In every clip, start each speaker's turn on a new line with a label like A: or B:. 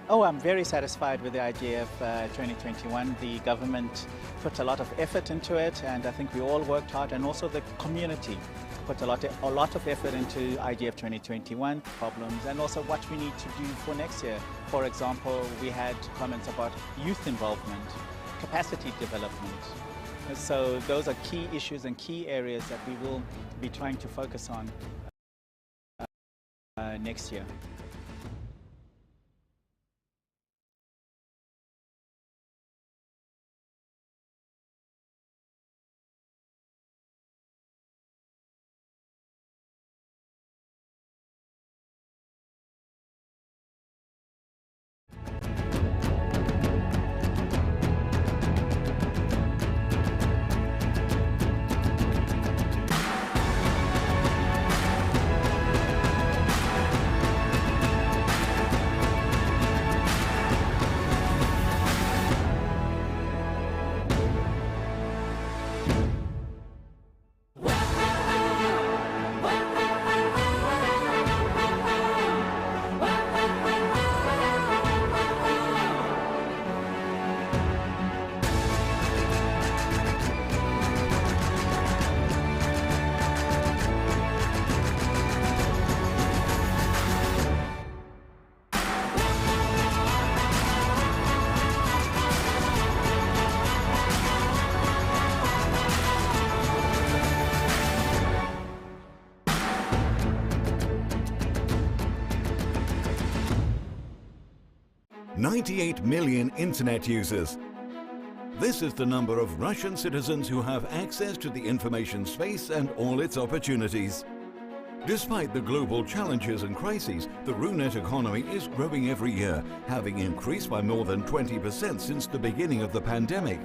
A: Oh, I'm very satisfied with the RIGF 2021. The government put a lot of effort into it, and I think we all worked hard, and also the community put a lot of effort into RIGF 2021 problems, and also what we need to do for next year. For example, we had comments about youth involvement, capacity development. So those are key issues and key areas that we will be trying to focus on next year.
B: "98 million internet users. This is the number of Russian citizens who have access to the information space and all its opportunities. Despite the global challenges and crises, the RUNET economy is growing every year, having increased by more than 20% since the beginning of the pandemic.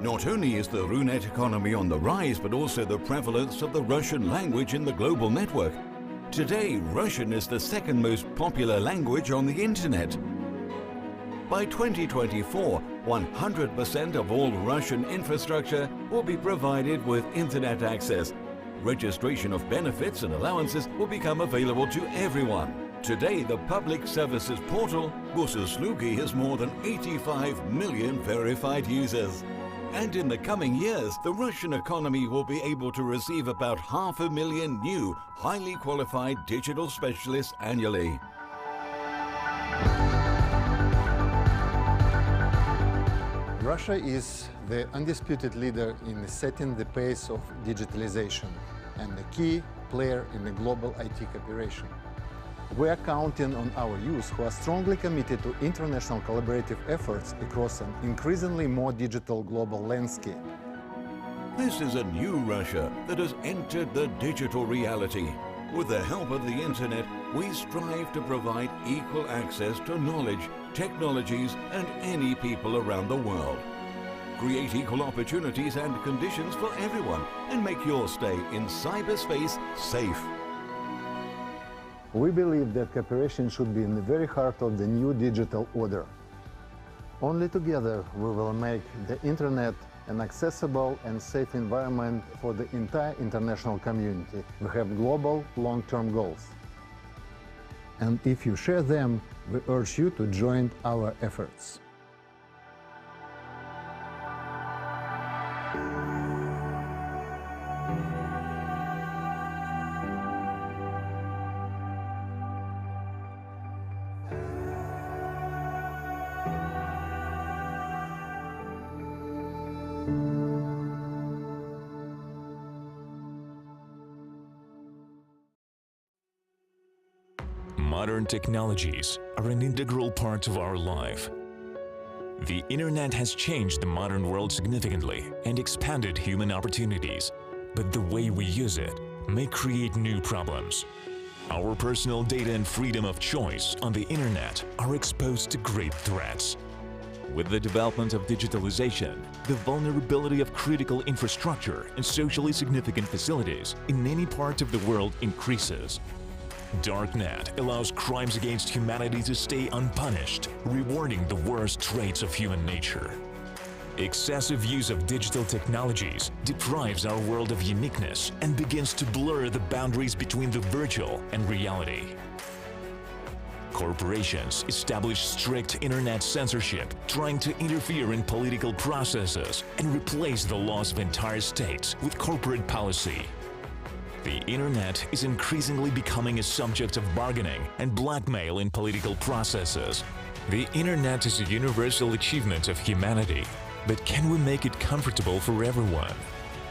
B: Not only is the RUNET economy on the rise, but also the prevalence of the Russian language in the global network. Today, Russian is the second most popular language on the internet. By 2024, 100% of all Russian infrastructure will be provided with internet access. Registration of benefits and allowances will become available to everyone. Today, the public services portal, Gosuslugi, has more than 85 million verified users. And in the coming years, the Russian economy will be able to receive about 500,000 new, highly qualified digital specialists annually.
C: Russia is the undisputed leader in setting the pace of digitalization and a key player in the global IT cooperation. We are counting on our youth who are strongly committed to international collaborative efforts across an increasingly more digital global landscape.
B: This is a new Russia that has entered the digital reality. With the help of the internet, we strive to provide equal access to knowledge, technologies, and any people around the world. Create equal opportunities and conditions for everyone and make your stay in cyberspace safe.
C: We believe that cooperation should be in the very heart of the new digital order. Only together we will make the internet an accessible and safe environment for the entire international community. We have global, long-term goals. And if you share them, we urge you to join our efforts.
D: Modern technologies are an integral part of our life. The internet has changed the modern world significantly and expanded human opportunities, but the way we use it may create new problems. Our personal data and freedom of choice on the internet are exposed to great threats. With the development of digitalization, the vulnerability of critical infrastructure and socially significant facilities in any part of the world increases. Darknet allows crimes against humanity to stay unpunished, rewarding the worst traits of human nature. Excessive use of digital technologies deprives our world of uniqueness and begins to blur the boundaries between the virtual and reality. Corporations establish strict internet censorship, trying to interfere in political processes and replace the laws of entire states with corporate policy. The internet is increasingly becoming a subject of bargaining and blackmail in political processes. The internet is a universal achievement of humanity, but can we make it comfortable for everyone?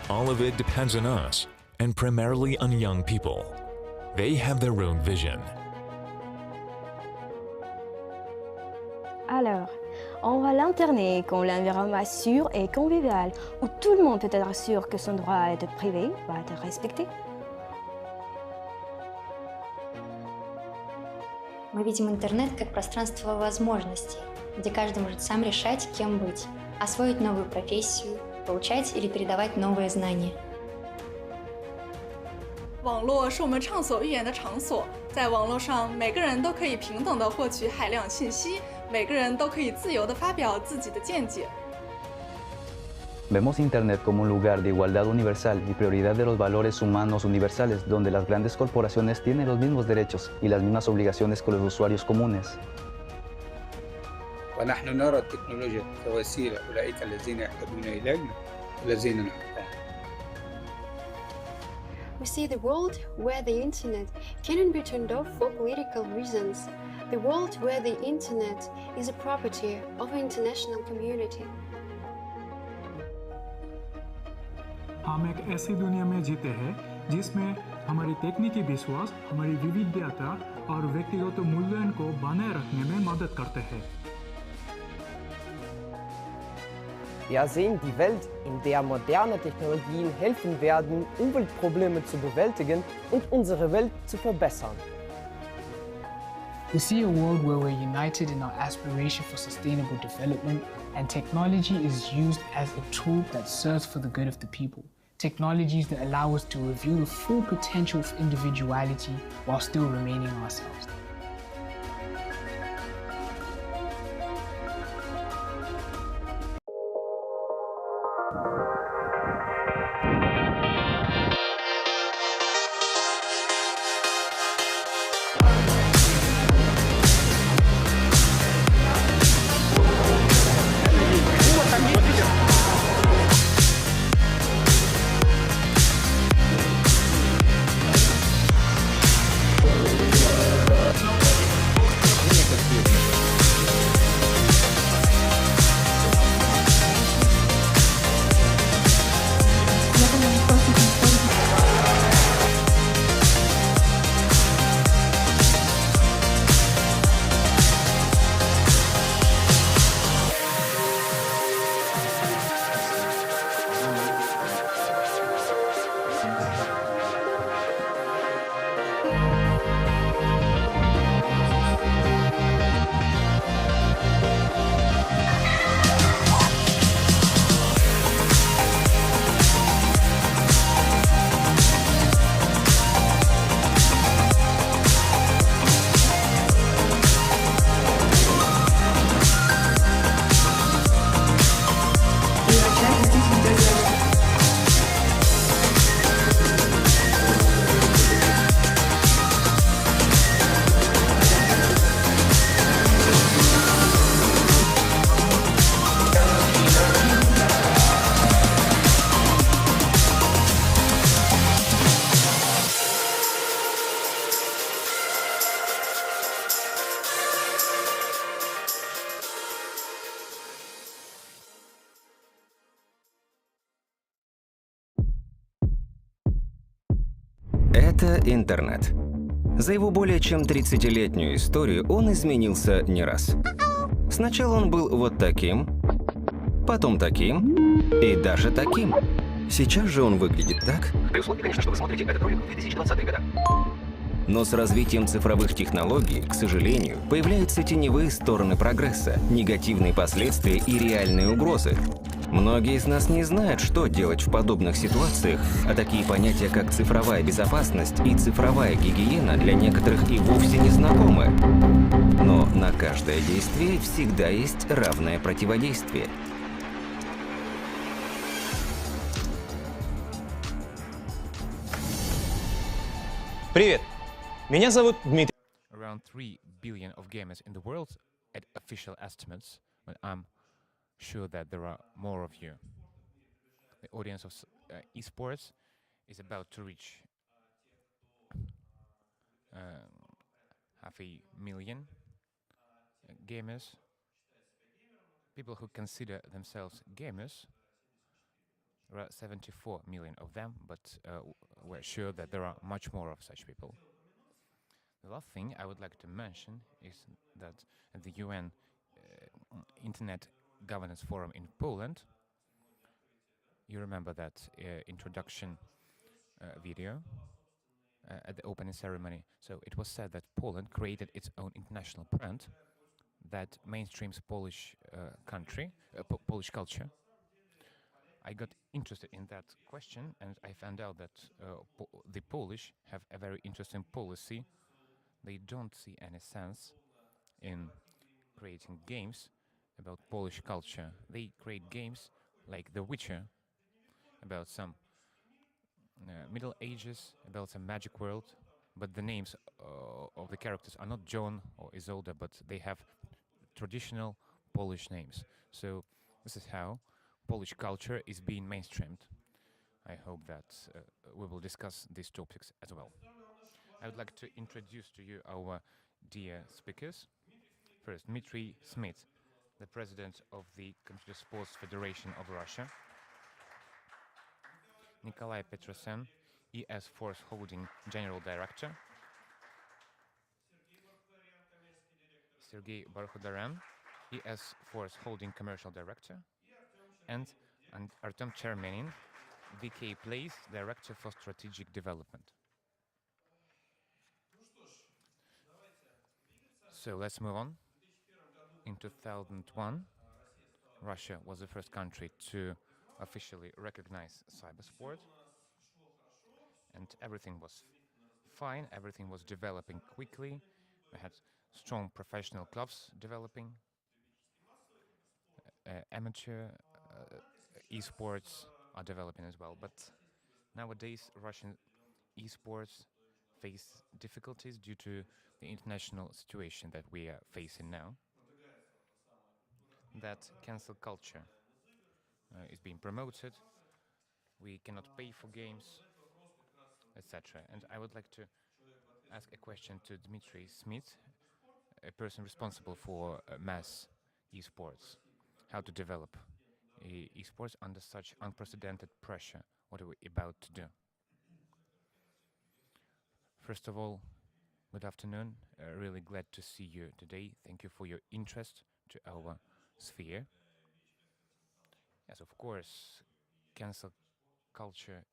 D: All of it depends on us, and primarily on young people. They have their own vision.
E: Alors, on voit l'Internet comme l'environnement sûr et convivial où tout le monde peut être sûr que son droit à être privé va être respecté.
F: Мы видим интернет как пространство возможностей, где каждый может сам решать, кем быть, освоить новую профессию, получать или передавать новые знания.
G: 网络是我们畅所欲言的场所，在网络上，每个人都可以平等地获取海量信息，每个人都可以自由地发表自己的见解。
H: Vemos Internet como un lugar de igualdad universal y prioridad de los valores humanos universales, donde las grandes corporaciones tienen los mismos derechos y las mismas obligaciones que los usuarios comunes.
I: ونحن نرى التكنولوجيا كوسيلة أولئك الذين يحتاجون إلينا الذين نحبهم.
J: We see the world where the internet cannot be turned off for political reasons. The world where the internet is a property of an international community.
K: हम एक ऐसी दुनिया में जीते हैं जिसमें हमारी तकनीकी विश्वास हमारी विविधता और व्यक्तिगत मूल्यों को बनाए रखने में मदद करते हैं।
L: Wir sehen die Welt, in der moderne Technologien helfen werden, Umweltprobleme zu bewältigen und unsere Welt zu verbessern.
M: We see a world where we're united in our aspiration for sustainable development, and technology is used as a tool that serves for the good of the people. Technologies that allow us to reveal the full potential of individuality while still remaining ourselves.
N: Это интернет. За его более чем 30-летнюю историю он изменился не раз. Сначала он был вот таким, потом таким и даже таким. Сейчас же он выглядит так. При условии, конечно, что вы смотрите этот ролик в 2020 году. Но с развитием цифровых технологий, к сожалению, появляются теневые стороны прогресса, негативные последствия и реальные угрозы. Многие из нас не знают, что делать в подобных ситуациях, а такие понятия, как цифровая безопасность и цифровая гигиена, для некоторых и вовсе не знакомы. Но на каждое действие всегда есть равное противодействие.
O: Привет! Меня зовут Дмитрий. around 3 billion of gamers in the world at official estimates, but I'm sure that there are more of you. The audience of esports is about to reach 500,000 gamers. People who consider themselves gamers, there are 74 million of them, but we're sure that there are much more of such people. The last thing I would like to mention is that at the UN Internet Governance Forum in Poland, you remember that introduction video at the opening ceremony. So it was said that Poland created its own international brand that mainstreams Polish Polish culture. I got interested in that question, and I found out that the Polish have a very interesting policy. They don't see any sense in creating games about Polish culture. They create games like The Witcher, about some Middle Ages, about some magic world, but the names of the characters are not John or Isolde, but they have traditional Polish names. So this is how Polish culture is being mainstreamed. I hope that we will discuss these topics as well. I would like to introduce to you our dear speakers. First, Dmitry Smith, the president of the Computer Sports Federation of Russia. Nikolai Petrosen, ES Force Holding General Director. Sergei Barkhodaryan, ES Force Holding Commercial Director. And Artem Chermenin, VK Place Director for Strategic Development. So let's move on. In 2001, Russia was the first country to officially recognize cybersport, and everything was fine, everything was developing quickly. We had strong professional clubs developing, amateur esports are developing as well. But nowadays, Russian esports face difficulties due to the international situation that we are facing now. That cancel culture is being promoted. We cannot pay for games, etc. And I would like to ask a question to Dmitry Smith, a person responsible for mass esports. How to develop esports under such unprecedented pressure? What are we about to do? First of all, good afternoon. Really glad to see you today. Thank you for your interest to our sphere. Yes, of course, cancel culture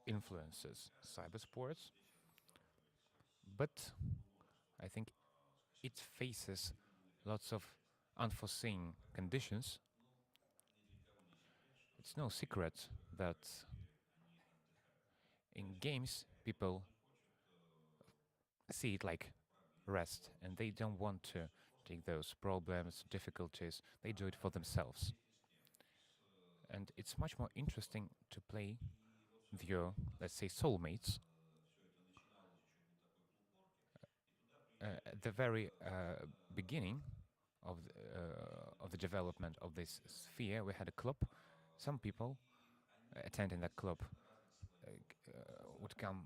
O: influences cybersports, but I think it faces lots of unforeseen conditions. It's no secret that in games people see it like rest, and they don't want to take those problems, difficulties, they do it for themselves. And it's much more interesting to play with your, let's say, soulmates. At the very beginning of the development of this sphere, we had a club. Some people attending that club would come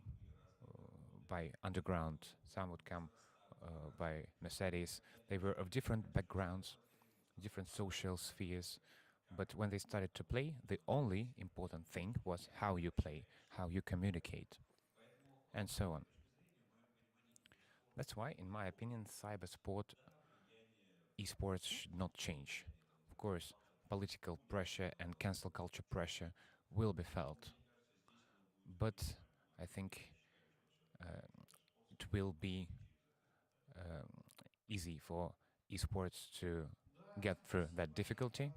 O: by underground, some would come by Mercedes. They were of different backgrounds, different social spheres, but when they started to play, the only important thing was how you play, how you communicate, and so on. That's why, in my opinion, cybersport, esports should not change. Of course, political pressure and cancel culture pressure will be felt, but I think it will be easy for esports to get through that difficulty.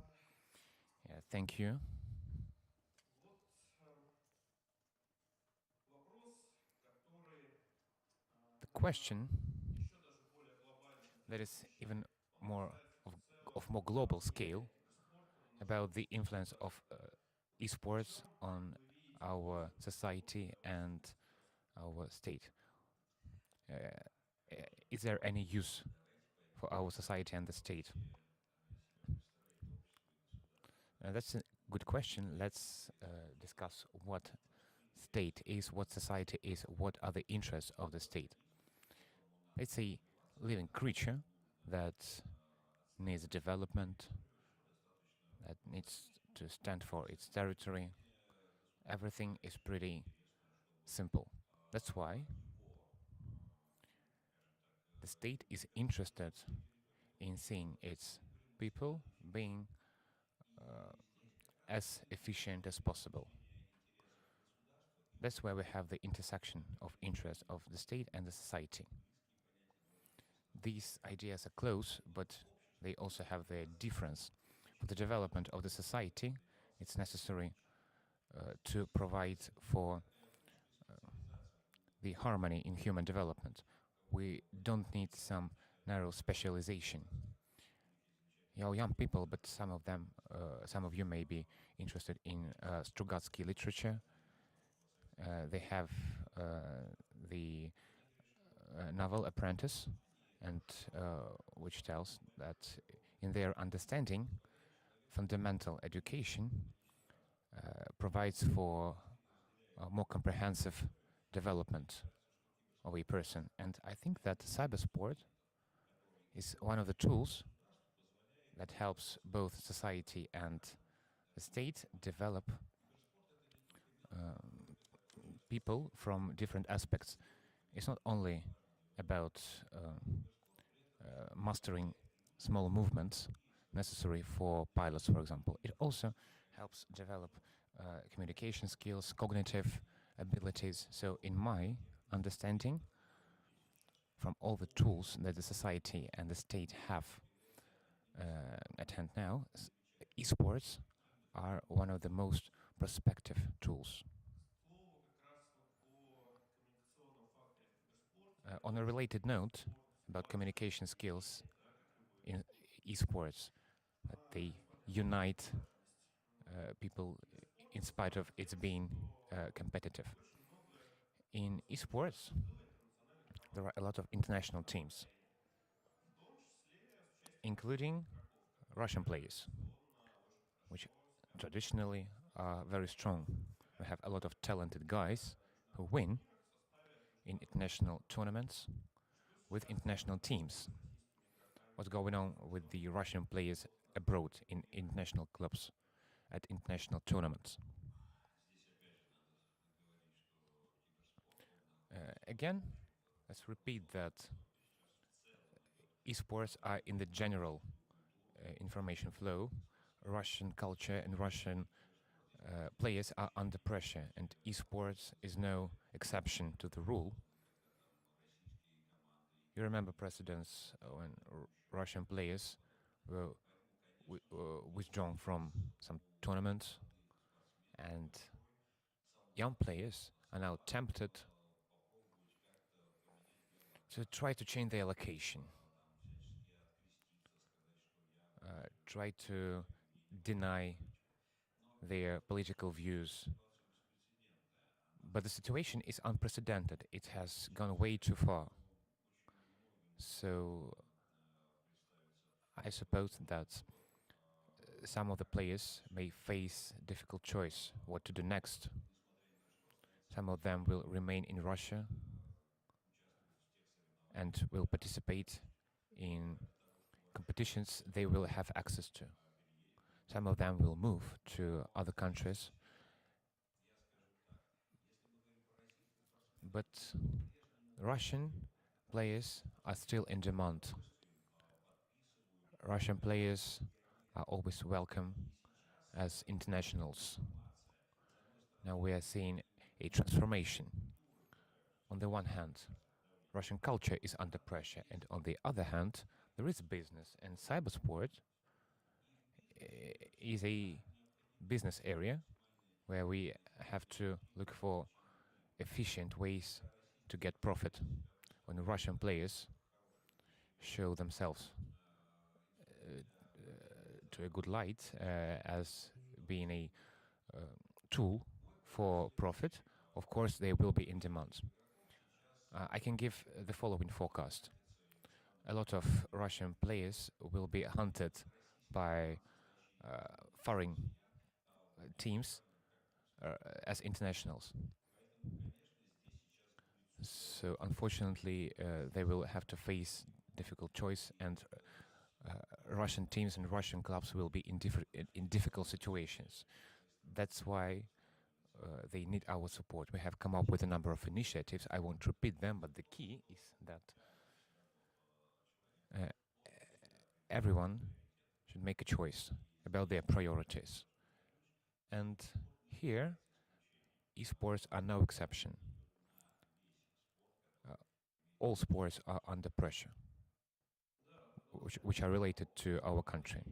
O: Yeah, thank you. The question that is even more of more global scale about the influence of esports on our society and our state. is there any use for our society and the state? That's a good question. Let's discuss what state is, what society is, what are the interests of the state. It's a living creature that needs development, that needs to stand for its territory. Everything is pretty simple. That's why the state is interested in seeing its people being as efficient as possible. That's where we have the intersection of interest of the state and the society. These ideas are close, but they also have their difference. For the development of the society, it's necessary to provide for the harmony in human development. We don't need some narrow specialization. You're young people, but some of you may be interested in Strugatsky literature. They have the novel Apprentice, and which tells that in their understanding, fundamental education provides for a more comprehensive development of a person. And I think that cybersport is one of the tools that helps both society and the state develop people from different aspects. It's not only about mastering small movements necessary for pilots, for example. It also helps develop communication skills, cognitive abilities. So in my understanding, from all the tools that the society and the state have at hand now, esports are one of the most prospective tools. On a related note about communication skills in esports, they unite people in spite of its being competitive. In esports, there are a lot of international teams, including Russian players, which traditionally are very strong. We have a lot of talented guys who win in international tournaments with international teams. What's going on with the Russian players abroad in international clubs at international tournaments? Again, let's repeat that esports are in the general information flow. Russian culture and Russian players are under pressure, and esports is no exception to the rule. You remember precedents when Russian players were withdrawn from some tournaments, and young players are now tempted to try to change their location, try to deny their political views. But the situation is unprecedented. It has gone way too far. So I suppose that some of the players may face a difficult choice what to do next. Some of them will remain in Russia and will participate in competitions they will have access to. Some of them will move to other countries. But Russian players are still in demand. Russian players are always welcome as internationals. Now we are seeing a transformation. On the one hand, Russian culture is under pressure, and on the other hand, there is business, and cybersport is a business area where we have to look for efficient ways to get profit. When Russian players show themselves to a good light as being a tool for profit, of course they will be in demand. I can give the following forecast. A lot of Russian players will be hunted by foreign teams as internationals. So unfortunately, they will have to face difficult choice, and Russian teams and Russian clubs will be in difficult situations. That's why they need our support. We have come up with a number of initiatives. I won't repeat them, but the key is that everyone should make a choice about their priorities. And here, esports are no exception. All sports are under pressure, which are related to our country.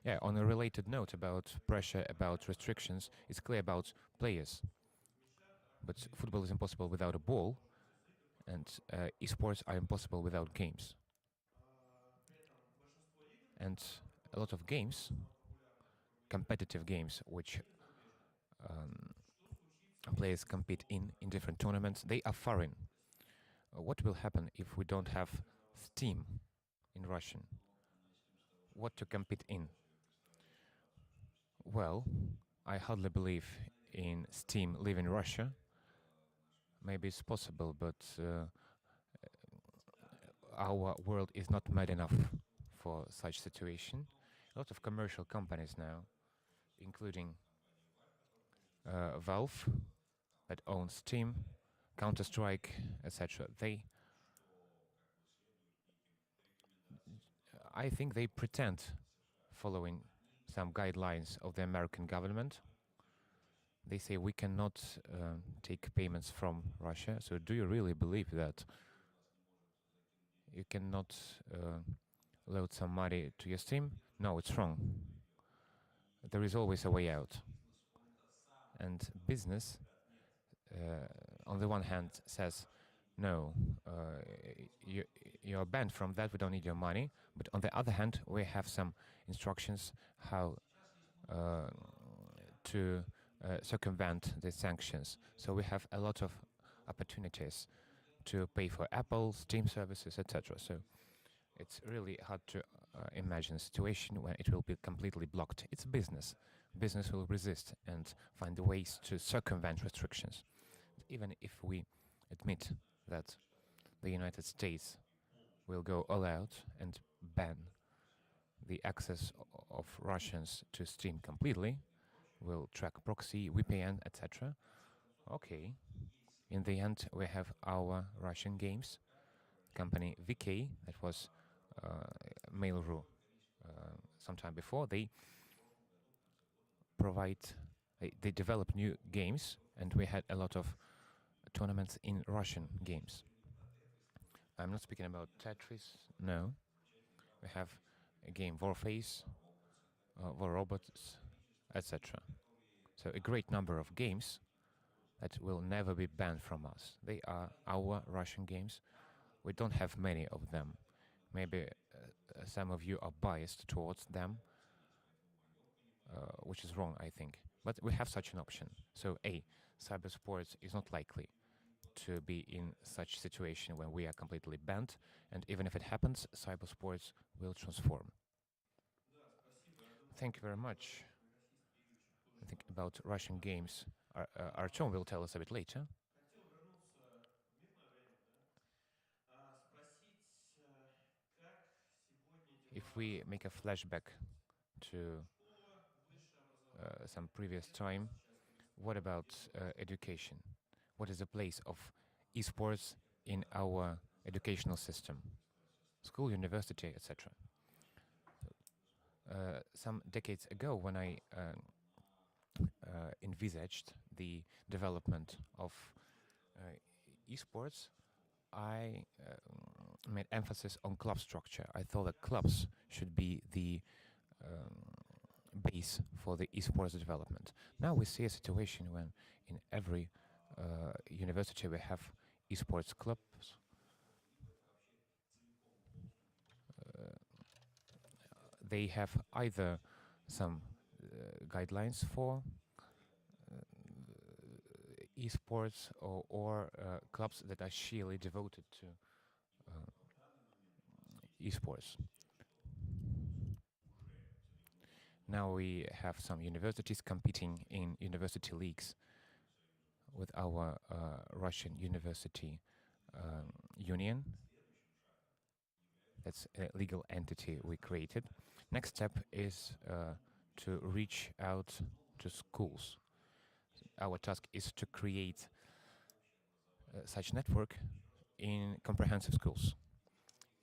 O: Yeah, on a related note about pressure, about restrictions, it's clear about players. But football is impossible without a ball, and esports are impossible without games. And a lot of games, competitive games, which players compete in different tournaments, they are foreign. What will happen if we don't have Steam in Russian? What to compete in? Well, I hardly believe in Steam live in Russia. Maybe it's possible, but our world is not made enough for such situation. A lot of commercial companies now, including Valve, that owns Steam, Counter-Strike, etc. I think they pretend following some guidelines of the American government. They say we cannot take payments from Russia. So do you really believe that you cannot load some money to your Steam? No, it's wrong. There is always a way out. And business, on the one hand, says, no, you're banned from that, we don't need your money. But on the other hand, we have some instructions how to circumvent the sanctions. So we have a lot of opportunities to pay for Apple, Steam services, etc. So it's really hard to imagine a situation where it will be completely blocked. It's business. Business will resist and find ways to circumvent restrictions. Even if we admit that the United States will go all out and ban the access of Russians to Steam completely, will track proxy, VPN, etc. Okay. In the end, we have our Russian games company VK, that was Mail.ru sometime before. They develop new games, and we had a lot of tournaments in Russian games. I'm not speaking about Tetris, no. We have a game Warface, War Robots, etc. So a great number of games that will never be banned from us. They are our Russian games. We don't have many of them. Maybe some of you are biased towards them, which is wrong, I think. But we have such an option. So A, cybersports is not likely to be in such situation when we are completely banned, and even if it happens, cybersports will transform. Thank you very much. I think about Russian games, Artyom will tell us a bit later. If we make a flashback to some previous time, what about education? What is the place of esports in our educational system? School, university, etc. Some decades ago, when I envisaged the development of esports, I made emphasis on club structure. I thought that clubs should be the base for the esports development. Now we see a situation when in every university we have esports clubs. They have either some guidelines for esports or clubs that are sheerly devoted to esports. Now we have some universities competing in university leagues with our Russian University Union. That's a legal entity we created. Next step is to reach out to schools. Our task is to create such network in comprehensive schools.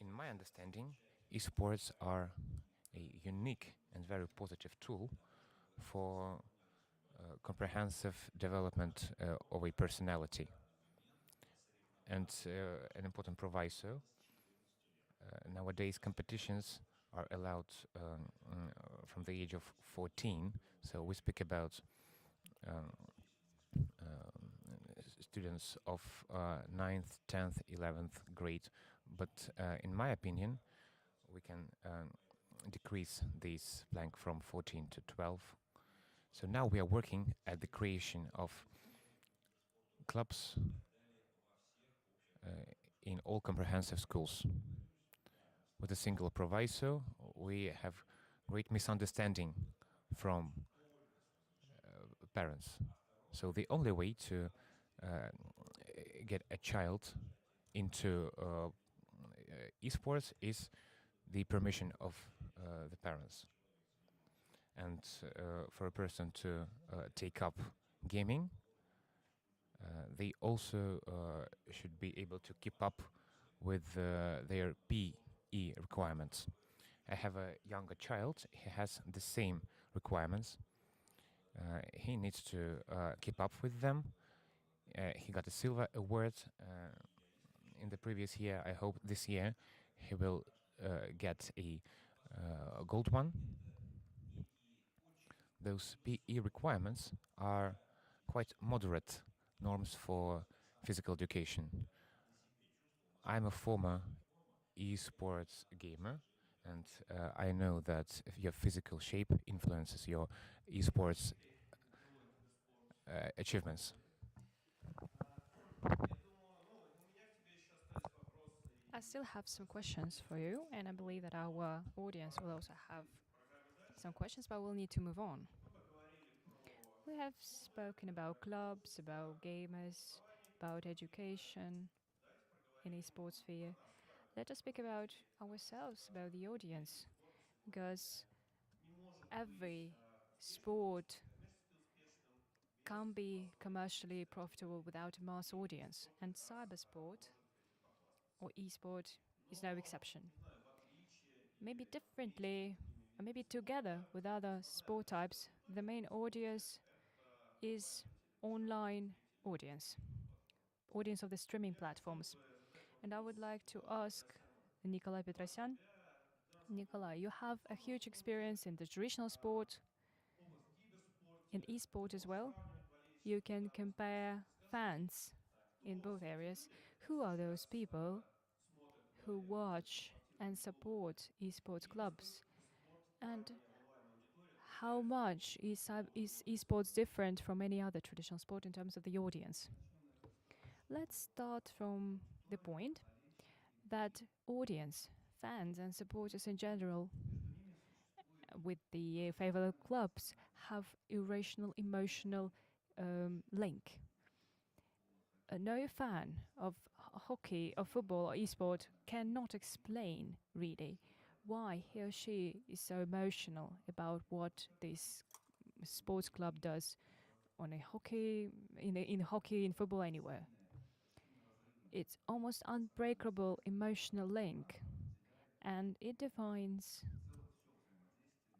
O: In my understanding, esports are a unique and very positive tool for comprehensive development of a personality. And an important proviso, nowadays competitions are allowed from the age of 14, so we speak about students of 9th, 10th, 11th grade, but in my opinion, we can decrease this blank from 14 to 12. So now we are working at the creation of clubs in all comprehensive schools. With a single proviso, we have great misunderstanding from parents. So the only way to get a child into esports is the permission of the parents. And for a person to take up gaming, they also should be able to keep up with their PE requirements. I have a younger child, he has the same requirements. He needs to keep up with them. He got a silver award in the previous year. I hope this year he will get a gold one. Those PE requirements are quite moderate norms for physical education. I'm a former esports gamer, and I know that your physical shape influences your esports achievements.
P: I still have some questions for you, and I believe that our audience will also have some questions, but we'll need to move on. We have spoken about clubs, about gamers, about education in esports sphere. Let us speak about ourselves, about the audience, because every sport can't be commercially profitable without a mass audience, and cybersport or esport is no exception. Maybe differently, or maybe together with other sport types, the main audience is online audience of the streaming platforms. And I would like to ask Nikolai Petrosyan. Nikolai, you have a huge experience in the traditional sport, in esport as well. You can compare fans in both areas. Who are those people who watch and support esports clubs? And how much is esports different from any other traditional sport in terms of the audience? Let's start from the point that audience, fans and supporters in general, with the favorite clubs, have irrational emotional link. No fan of hockey or football or esport cannot explain really why he or she is so emotional about what this sports club does on a hockey, in hockey, in football, anywhere. It's almost unbreakable emotional link, and it defines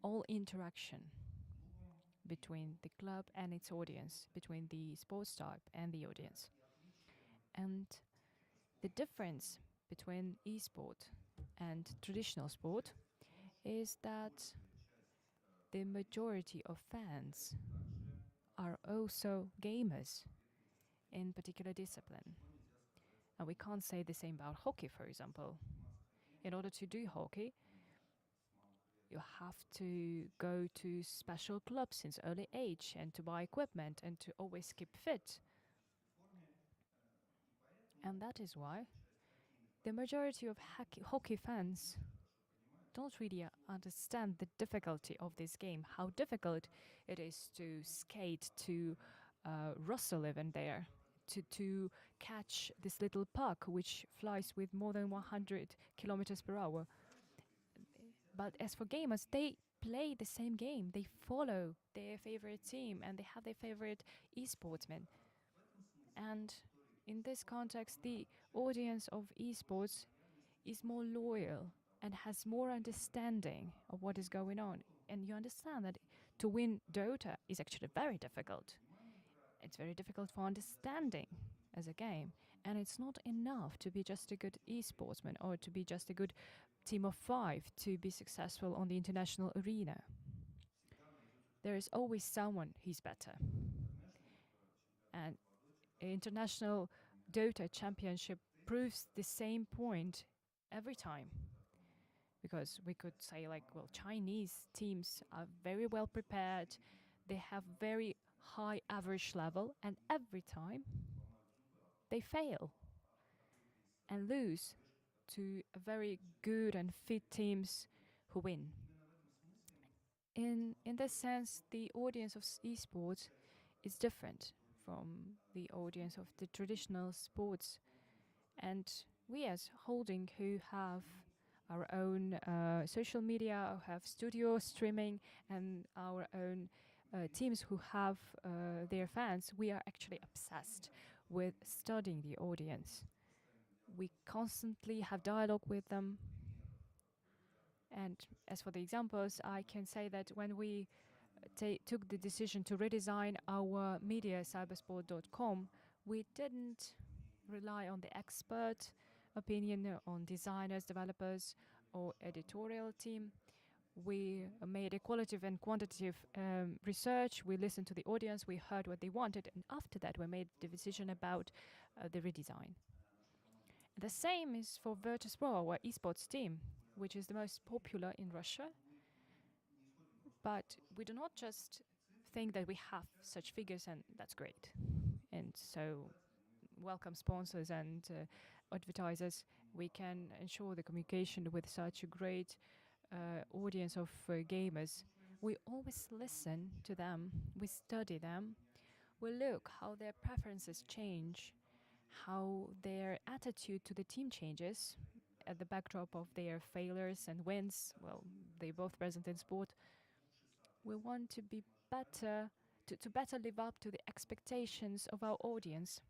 P: all interaction between the club and its audience, between the sports type and the audience. And the difference between esport and traditional sport is that the majority of fans are also gamers in particular discipline. And we can't say the same about hockey, for example. In order to do hockey, you have to go to special clubs since early age and to buy equipment and to always keep fit. And that is why the majority of hockey fans don't really understand the difficulty of this game, how difficult it is to skate, to wrestle even there, to catch this little puck which flies with more than 100 kilometers per hour. But as for gamers, they play the same game. They follow their favorite team and they have their favorite esportsmen. And in this context, the audience of esports is more loyal and has more understanding of what is going on. And you understand that to win Dota is actually very difficult. It's very difficult for understanding as a game. And it's not enough to be just a good esportsman or to be just a good team of 5 to be successful on the international arena. There is always someone who's better. And international Dota championship proves the same point every time. Because we could say like, well, Chinese teams are very well prepared, they have very high average level, and every time they fail and lose to very good and fit teams who win. In this sense, the audience of esports is different from the audience of the traditional sports. And we as holding who have our own social media, who have studio streaming, and our own teams who have their fans, we are actually obsessed with studying the audience. We constantly have dialogue with them. And as for the examples, I can say that when we took the decision to redesign our media, cybersport.com, we didn't rely on the expert opinion on designers, developers, or editorial team. We made a qualitative and quantitative research. We listened to the audience. We heard what they wanted. And after that, we made the decision about the redesign. The same is for Virtus.pro, our esports team, which is the most popular in Russia. But we do not just think that we have such figures and that's great. And so welcome sponsors and advertisers. We can ensure the communication with such a great audience of gamers. We always listen to them, we study them, we look how their preferences change, how their attitude to the team changes at the backdrop of their failures and wins. Well, they both present in sport. We want to be better, to better live up to the expectations of our audience,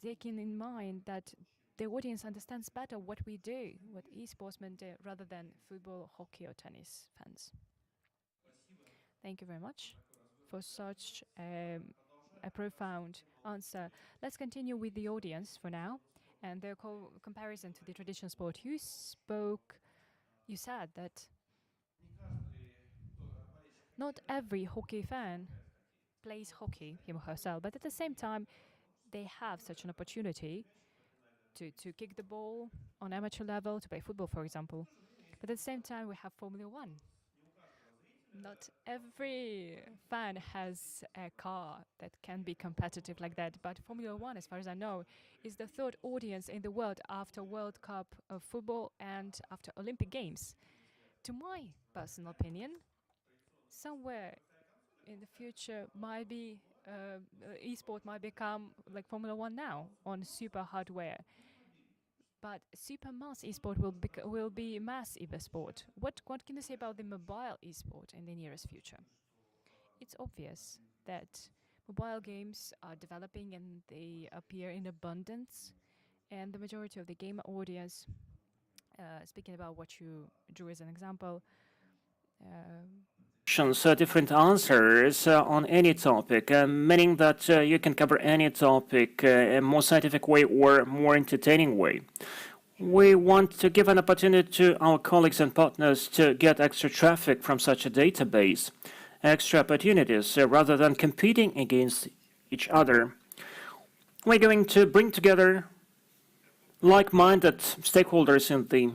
P: taking in mind that the audience understands better what we do, what esportsmen do, rather than football, hockey, or tennis fans. Thank you very much for such a profound answer. Let's continue with the audience for now, and their comparison to the traditional sport. You said that not every hockey fan plays hockey, him or herself, but at the same time, they have such an opportunity to kick the ball on amateur level, to play football, for example. But at the same time, we have Formula 1. Not every fan has a car that can be competitive like that, but Formula 1, as far as I know, is the third audience in the world after World Cup of football and after Olympic Games. To my personal opinion, somewhere in the future might be esport might become like Formula 1 now on super hardware. But super mass esport will be mass esport. What can you say about the mobile esport in the nearest future? It's obvious that mobile games are developing and they appear in abundance, and the majority of the gamer audience, speaking about what you drew as an example,
Q: different answers on any topic, meaning that you can cover any topic in a more scientific way or more entertaining way. We want to give an opportunity to our colleagues and partners to get extra traffic from such a database, extra opportunities rather than competing against each other. We're going to bring together like-minded stakeholders in the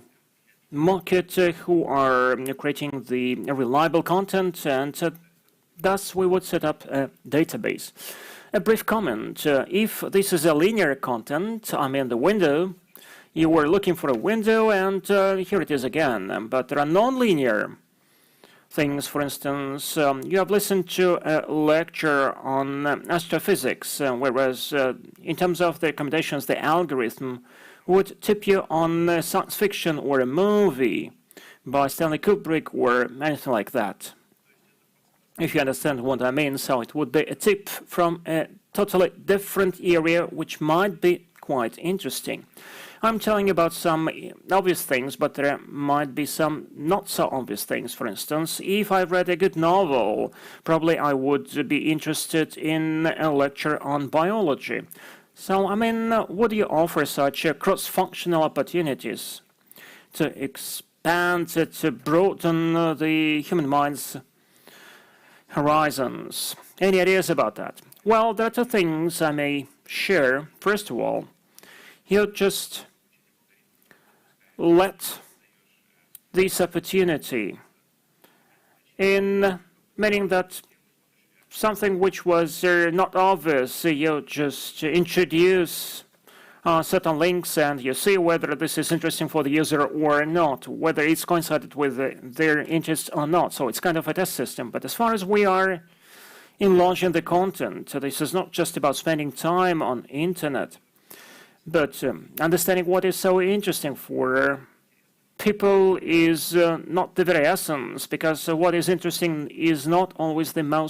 Q: market who are creating the reliable content, and thus we would set up a database. a brief comment. If this is a linear content, I mean the window, you were looking for a window and here it is again. But there are non-linear things. For instance, you have listened to a lecture on astrophysics, whereas in terms of the recommendations, the algorithm would tip you on science fiction or a movie by Stanley Kubrick or anything like that. If you understand what I mean, so it would be a tip from a totally different area, which might be quite interesting. I'm telling you about some obvious things, but there might be some not so obvious things. For instance, if I read a good novel, probably I would be interested in a lecture on biology. So, I mean, would you offer such cross-functional opportunities to expand, to broaden the human mind's horizons? Any ideas about that? Well, there are two things I may share. First of all, you just let this opportunity in, meaning that something which was not obvious, you just introduce certain links and you see whether this is interesting for the user or not, whether it's coincided with their interests or not. So it's kind of a test system. But as far as we are in launching the content, this is not just about spending time on internet, but understanding what is so interesting for people is not the very essence, because what is interesting is not always the most